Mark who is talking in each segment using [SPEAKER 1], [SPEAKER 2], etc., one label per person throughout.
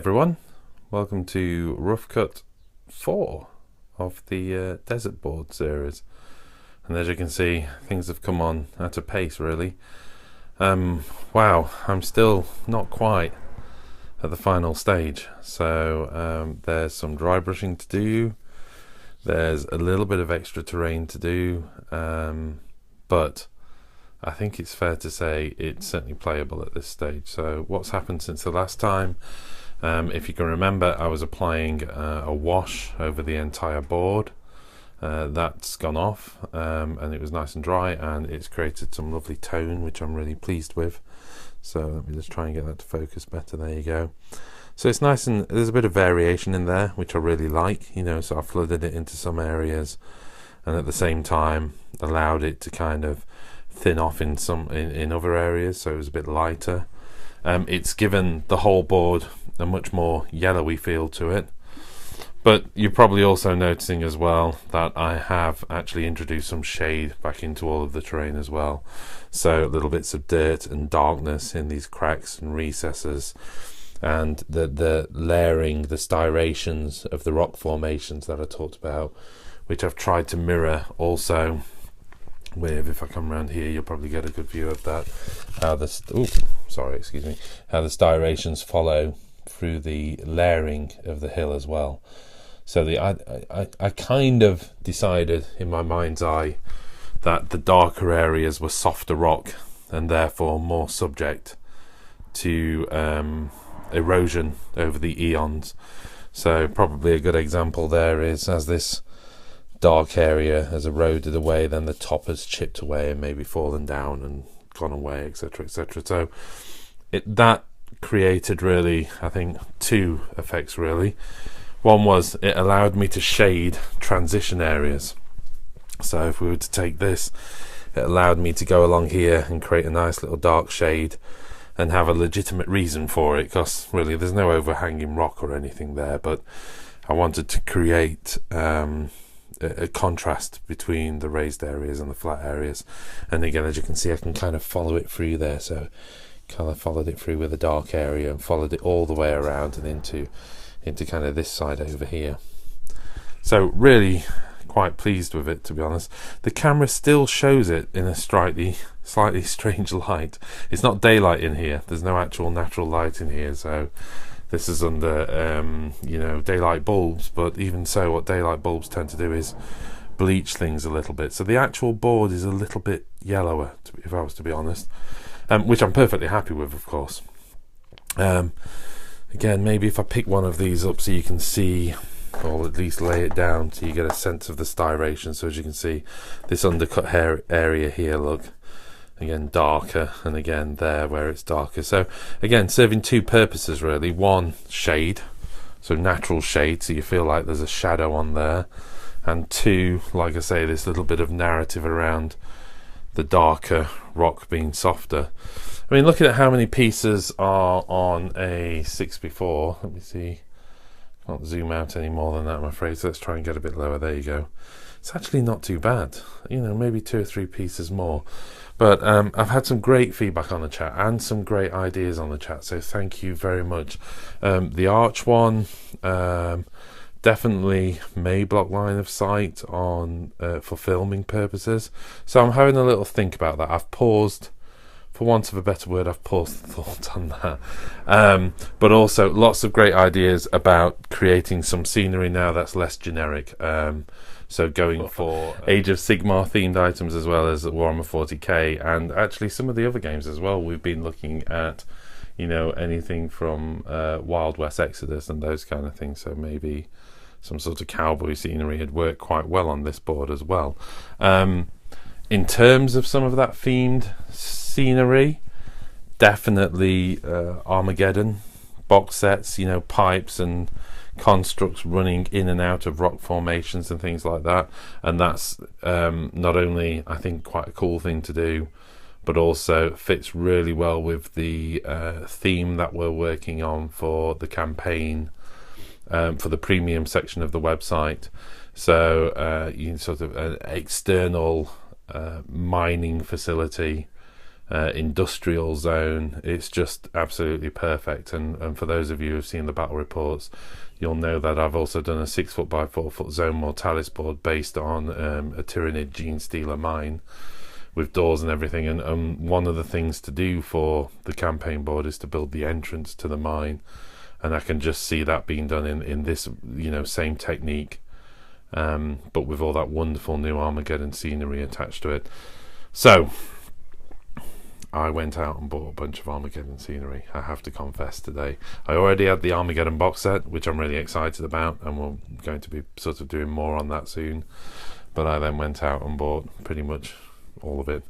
[SPEAKER 1] everyone, welcome to Roughcut 4 of the Desert Board series. And as you can see, things have come on at a pace really. Wow, I'm still not quite at the final stage, so there's some dry brushing to do, there's a little bit of extra terrain to do, but I think it's fair to say it's certainly playable at this stage. So what's happened since the last time? If you can remember, I was applying a wash over the entire board. That's gone off, and it was nice and dry, and it's created some lovely tone, which I'm really pleased with. So let me just try and get that to focus better. There you go. So it's nice, and there's a bit of variation in there, which I really like, you know. So I flooded it into some areas, and at the same time allowed it to kind of thin off in other areas, so it was a bit lighter. It's given the whole board a much more yellowy feel to it, but you're probably also noticing as well that I have actually introduced some shade back into all of the terrain as well, so little bits of dirt and darkness in these cracks and recesses, and the layering, the styrations of the rock formations that I talked about, which I've tried to mirror also with, if I come around here you'll probably get a good view of that, how the styrations follow through the layering of the hill as well. So I kind of decided in my mind's eye that the darker areas were softer rock and therefore more subject to erosion over the eons. So probably a good example there is, as this dark area has eroded away, then the top has chipped away and maybe fallen down and gone away, etc, etc. So that created really, I think, two effects really. One was it allowed me to shade transition areas. So if we were to take this, it allowed me to go along here and create a nice little dark shade and have a legitimate reason for it, because really there's no overhanging rock or anything there, but I wanted to create a contrast between the raised areas and the flat areas. And again, as you can see, I can kind of follow it through there, so kind of followed it through with a dark area and followed it all the way around and into kind of this side over here. So really quite pleased with it, to be honest. The camera still shows it in a slightly strange light. It's not daylight in here, there's no actual natural light in here, so this is under daylight bulbs, but even so, what daylight bulbs tend to do is bleach things a little bit. So the actual board is a little bit yellower, if I was to be honest, which I'm perfectly happy with, of course. Again, maybe if I pick one of these up so you can see, or at least lay it down so you get a sense of the styration. So as you can see, this undercut hair area here, look, again darker, and again there where it's darker. So again, serving two purposes really. One, shade, so natural shade, so you feel like there's a shadow on there, and two, like I say, this little bit of narrative around the darker rock being softer. I mean, looking at how many pieces are on a 6x4, let me see, can't zoom out any more than that, I'm afraid, so let's try and get a bit lower. There you go. It's actually not too bad, you know, maybe 2 or 3 pieces more. But I've had some great feedback on the chat and some great ideas on the chat, so thank you very much. The arch one, definitely may block line of sight on for filming purposes, so I'm having a little think about that. I've paused, for want of a better word, I've paused the thought on that. But also lots of great ideas about creating some scenery now that's less generic. So going for Age of Sigmar themed items, as well as Warhammer 40k, and actually some of the other games as well. We've been looking at, you know, anything from Wild West Exodus and those kind of things. So maybe some sort of cowboy scenery had worked quite well on this board as well. In terms of some of that themed scenery, definitely Armageddon box sets, you know, pipes and constructs running in and out of rock formations and things like that, and that's not only, I think, quite a cool thing to do, but also fits really well with the theme that we're working on for the campaign, for the premium section of the website. So you sort of an external mining facility industrial zone. It's just absolutely perfect. And for those of you who've seen the battle reports, you'll know that I've also done a 6 foot by 4 foot zone mortalis board based on a Tyranid Gene Stealer mine with doors and everything. And one of the things to do for the campaign board is to build the entrance to the mine, and I can just see that being done in this, you know, same technique, but with all that wonderful new Armageddon scenery attached to it. So I went out and bought a bunch of Armageddon scenery, I have to confess today. I already had the Armageddon box set, which I'm really excited about, and we're going to be sort of doing more on that soon. But I then went out and bought pretty much all of it.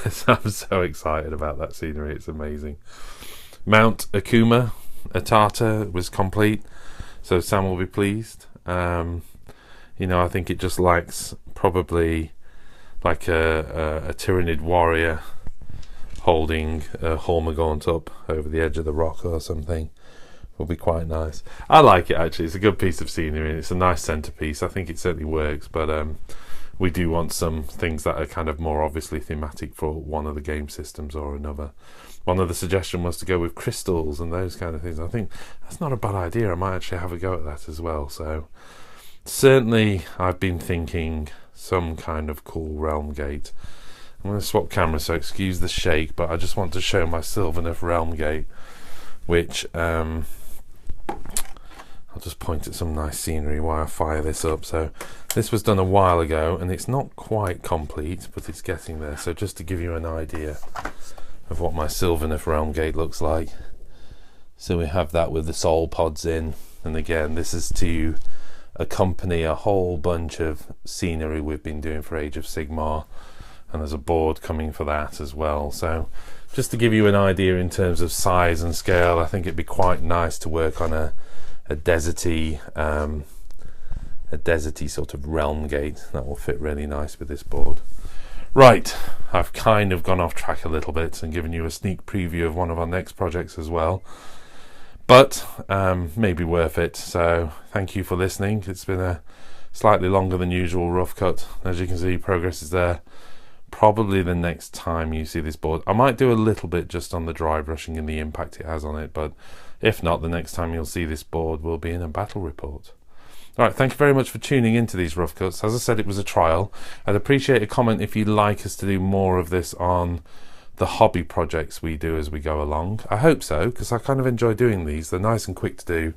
[SPEAKER 1] So I'm so excited about that scenery, it's amazing. Mount Akuma Atata was complete, so Sam will be pleased. You know, I think it just lacks probably like a Tyranid warrior holding a Hormagaunt up over the edge of the rock or something. Will be quite nice. I like it, actually. It's a good piece of scenery and it's a nice centerpiece. I think it certainly works, but we do want some things that are kind of more obviously thematic for one of the game systems or another. One of the suggestions was to go with crystals and those kind of things. I think that's not a bad idea. I might actually have a go at that as well. So certainly I've been thinking some kind of cool realm gate. I'm going to swap cameras, so excuse the shake, but I just want to show my Sylvaneth realm gate, which I'll just point at some nice scenery while I fire this up. So this was done a while ago and it's not quite complete, but it's getting there. So just to give you an idea of what my Sylvaneth realm gate looks like. So we have that with the soul pods in, and again this is to accompany a whole bunch of scenery we've been doing for Age of Sigmar, and there's a board coming for that as well. So just to give you an idea in terms of size and scale, I think it'd be quite nice to work on a deserty sort of realm gate that will fit really nice with this board. Right, I've kind of gone off track a little bit and given you a sneak preview of one of our next projects as well, but maybe worth it. So thank you for listening. It's been a slightly longer than usual rough cut. As you can see, progress is there. Probably the next time you see this board, I might do a little bit just on the dry brushing and the impact it has on it, but if not, the next time you'll see this board will be in a battle report. Alright, thank you very much for tuning into these rough cuts. As I said, it was a trial. I'd appreciate a comment if you'd like us to do more of this on the hobby projects we do as we go along. I hope so, because I kind of enjoy doing these. They're nice and quick to do,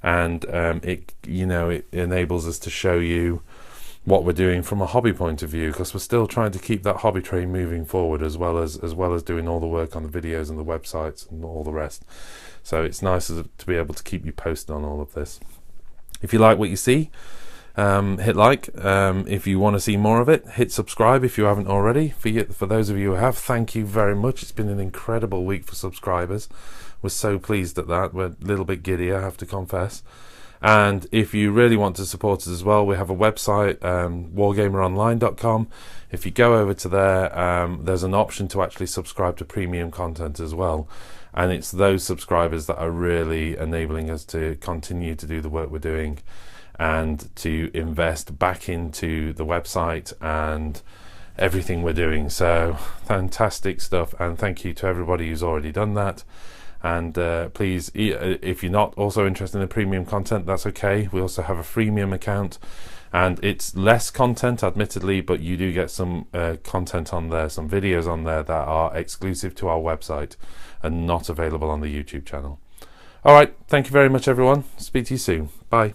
[SPEAKER 1] and it enables us to show you what we're doing from a hobby point of view, because we're still trying to keep that hobby train moving forward, as well as doing all the work on the videos and the websites and all the rest. So it's nice to be able to keep you posted on all of this. If you like what you see, hit like. If you want to see more of it, hit subscribe if you haven't already. For those of you who have, thank you very much. It's been an incredible week for subscribers. We're so pleased at that. We're a little bit giddy, I have to confess. And if you really want to support us as well, we have a website, wargameronline.com. If you go over to there, there's an option to actually subscribe to premium content as well. And it's those subscribers that are really enabling us to continue to do the work we're doing and to invest back into the website and everything we're doing. So fantastic stuff, and thank you to everybody who's already done that. And please, if you're not also interested in the premium content, that's okay. We also have a freemium account, and it's less content admittedly, but you do get some content on there, some videos on there that are exclusive to our website and not available on the YouTube channel. All right, thank you very much everyone. Speak to you soon. Bye.